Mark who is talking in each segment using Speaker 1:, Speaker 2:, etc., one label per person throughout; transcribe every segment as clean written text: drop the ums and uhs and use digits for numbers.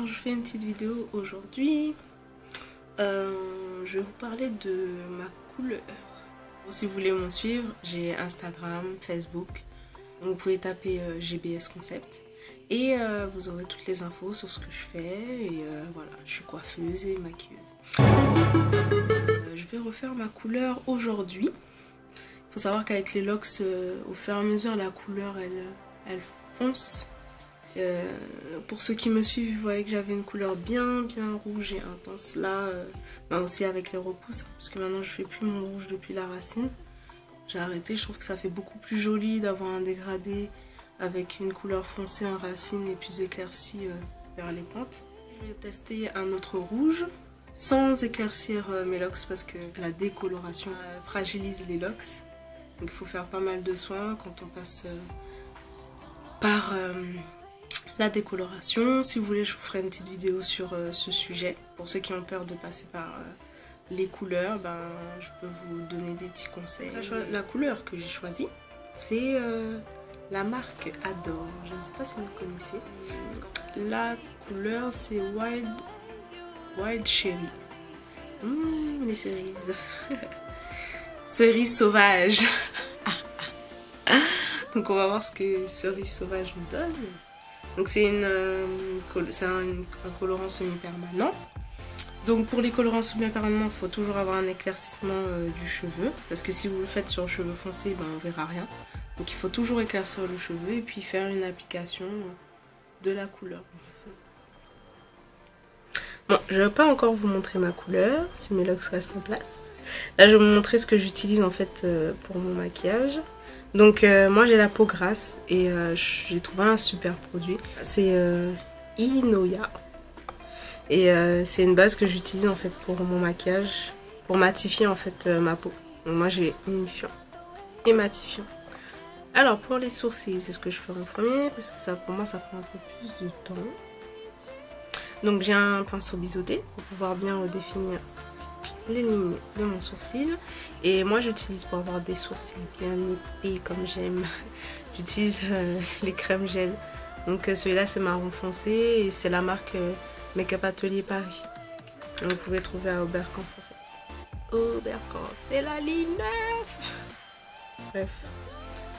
Speaker 1: Alors je fais une petite vidéo aujourd'hui. Je vais vous parler de ma couleur. Si vous voulez me suivre, j'ai Instagram, Facebook. Donc vous pouvez taper GBS Concept. Et vous aurez toutes les infos sur ce que je fais. Et voilà, je suis coiffeuse et maquilleuse. Je vais refaire ma couleur aujourd'hui. Il faut savoir qu'avec les locks, au fur et à mesure, la couleur elle fonce. Pour ceux qui me suivent, vous voyez que j'avais une couleur bien rouge et intense. Là, aussi avec les repousses, parce que maintenant je fais plus mon rouge depuis la racine. J'ai arrêté, je trouve que ça fait beaucoup plus joli d'avoir un dégradé avec une couleur foncée en racine et plus éclaircie vers les pointes. Je vais tester un autre rouge sans éclaircir mes locks parce que la décoloration fragilise les locks. Donc il faut faire pas mal de soins quand on passe par la décoloration. Si vous voulez, je vous ferai une petite vidéo sur ce sujet. Pour ceux qui ont peur de passer par les couleurs, je peux vous donner des petits conseils. La couleur que j'ai choisie, c'est la marque Adore. Je ne sais pas si vous connaissez. La couleur, c'est Wild Cherry. Les cerises. Cerise sauvage. Donc on va voir ce que cerise sauvage nous donne. Donc c'est un colorant semi-permanent. Donc pour les colorants semi-permanents, il faut toujours avoir un éclaircissement du cheveu. Parce que si vous le faites sur le cheveu foncé, on verra rien. Donc il faut toujours éclaircir le cheveu et puis faire une application de la couleur. Bon, je ne vais pas encore vous montrer ma couleur, si mes locks restent en place. Là je vais vous montrer ce que j'utilise en fait pour mon maquillage. Donc moi j'ai la peau grasse et j'ai trouvé un super produit. C'est Inoya. Et c'est une base que j'utilise en fait pour mon maquillage, pour matifier en fait ma peau. Donc moi j'ai unifiant et matifiant. Alors pour les sourcils, c'est ce que je ferai en premier parce que ça pour moi ça prend un peu plus de temps. Donc j'ai un pinceau biseauté pour pouvoir bien redéfinir les lignes de mon sourcil. Et moi j'utilise pour avoir des sourcils bien épais comme j'aime, j'utilise les crèmes gel. Donc celui-là c'est marron foncé et c'est la marque Make-up Atelier Paris. Donc, vous pouvez trouver à Oberkampf en fait. Oberkampf, c'est la ligne 9. Bref.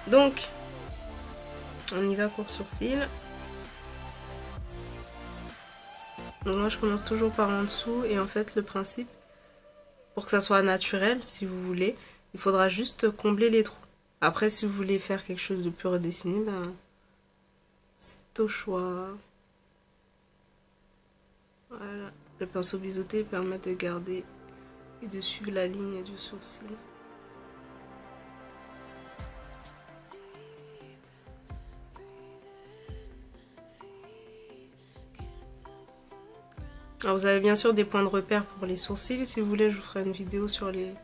Speaker 1: Donc on y va pour sourcils. Donc moi je commence toujours par en dessous et en fait le principe, pour que ça soit naturel, si vous voulez, il faudra juste combler les trous. Après, si vous voulez faire quelque chose de plus redessiné, c'est au choix. Voilà. Le pinceau biseauté permet de garder et de suivre la ligne du sourcil. Alors vous avez bien sûr des points de repère pour les sourcils. Si vous voulez, je vous ferai une vidéo sur les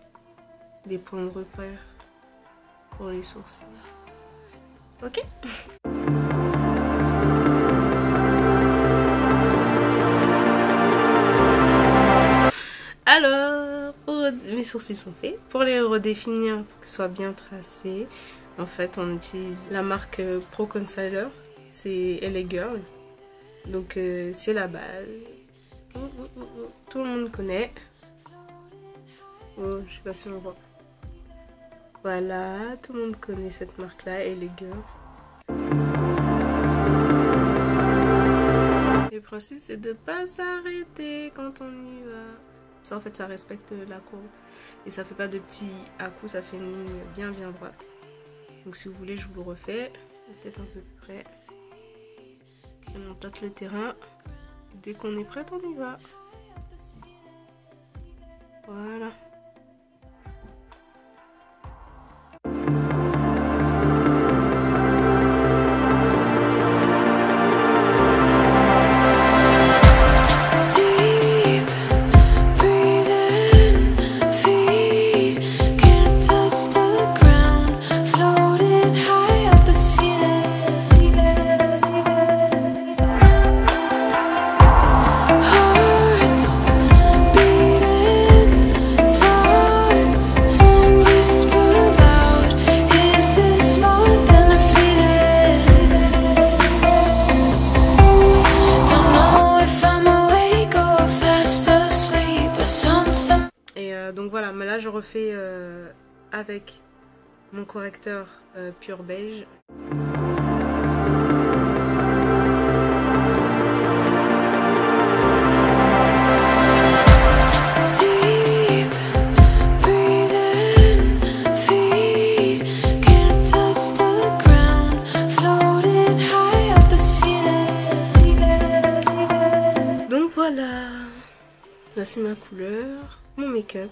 Speaker 1: points de repère pour les sourcils. Ok. Alors, mes sourcils sont faits. Pour les redéfinir, pour qu'ils soient bien tracés, en fait, on utilise la marque Pro Concealer. C'est LA Girl. Donc c'est la base. Tout le monde connaît. Oh, je sais pas si on voit. Voilà, tout le monde connaît cette marque là, et les Girl. Le principe c'est de pas s'arrêter quand on y va. Ça en fait ça respecte la courbe et ça fait pas de petits à-coups, ça fait une ligne bien droite. Donc si vous voulez je vous le refais, peut-être un peu plus près. Et on tâte le terrain. Dès qu'on est prêt, on y va. Voilà.
Speaker 2: Hearts beating
Speaker 1: je refais avec mon correcteur pur beige. Donc voilà, voici ma couleur, mon make-up.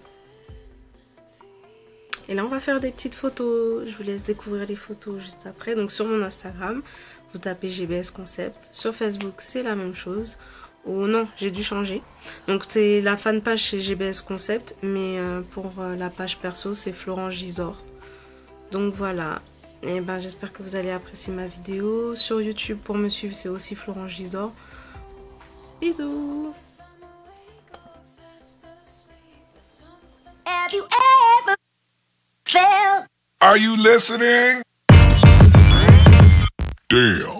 Speaker 1: Et là on va faire des petites photos, je vous laisse découvrir les photos juste après. Donc sur mon Instagram, vous tapez GBS Concept. Sur Facebook c'est la même chose. Oh non, j'ai dû changer. Donc c'est la fanpage chez GBS Concept, mais pour la page perso c'est Florence Gisors. Donc voilà, et ben j'espère que vous allez apprécier ma vidéo. Sur YouTube pour me suivre c'est aussi Florence Gisors. Bisous.
Speaker 2: Are you listening? Damn.